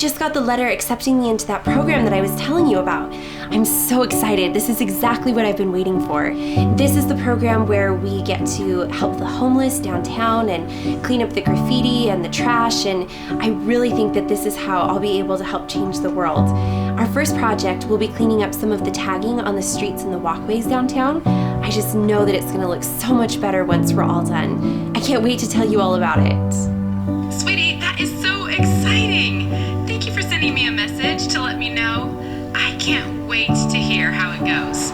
just got the letter accepting me into that program that I was telling you about. I'm so excited. This is exactly what I've been waiting for. This is the program where we get to help the homeless downtown and clean up the graffiti and the trash, and I really think that this is how I'll be able to help change the world. Our first project will be cleaning up some of the tagging on the streets and the walkways downtown. I just know that it's going to look so much better once we're all done. I can't wait to tell you all about it. Sweetie, that is so exciting! Thank you for sending me a message to let me know. I can't wait to hear how it goes.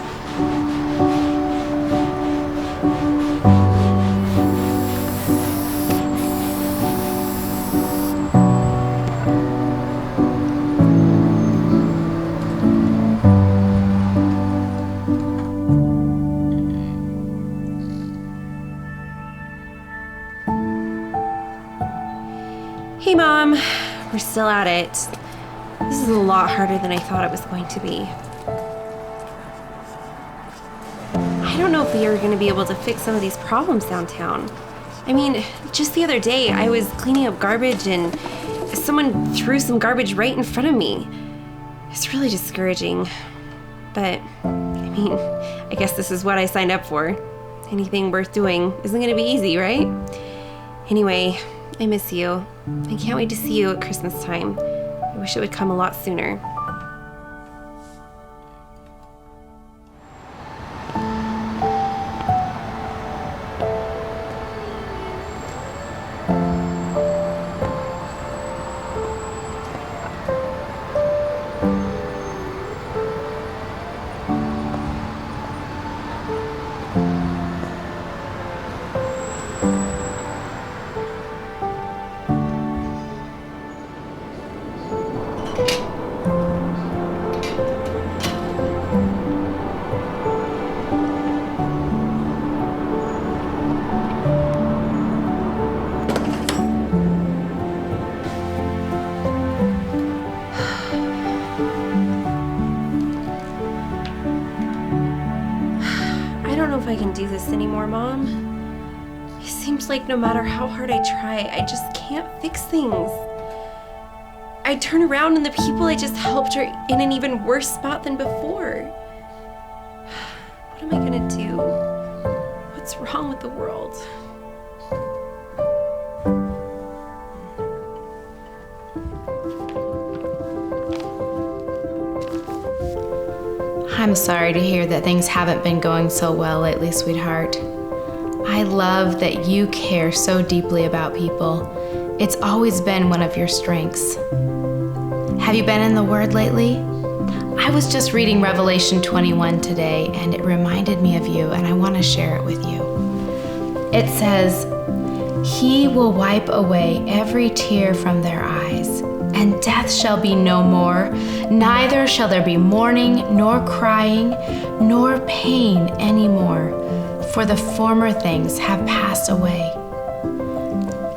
Hey Mom, we're still at it. This is a lot harder than I thought it was going to be. I don't know if we are going to be able to fix some of these problems downtown. I mean, just the other day I was cleaning up garbage and someone threw some garbage right in front of me. It's really discouraging. But, I mean, I guess this is what I signed up for. Anything worth doing isn't going to be easy, right? Anyway, I miss you. I can't wait to see you at Christmas time. I wish it would come a lot sooner. I don't know if I can do this anymore, Mom. It seems like no matter how hard I try, I just can't fix things. I turn around and the people I just helped are in an even worse spot than before. What am I gonna do? What's wrong with the world? I'm sorry to hear that things haven't been going so well lately, sweetheart. I love that you care so deeply about people. It's always been one of your strengths. Have you been in the Word lately? I was just reading Revelation 21 today, and it reminded me of you, and I want to share it with you. It says, "He will wipe away every tear from their eyes, and death shall be no more, neither shall there be mourning, nor crying, nor pain anymore, for the former things have passed away."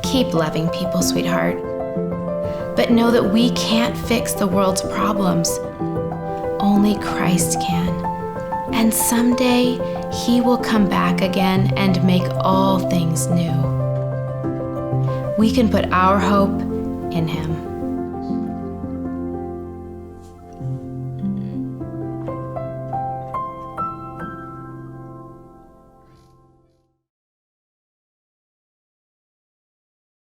Keep loving people, sweetheart. But know that we can't fix the world's problems. Only Christ can. And someday He will come back again and make all things new. We can put our hope in Him.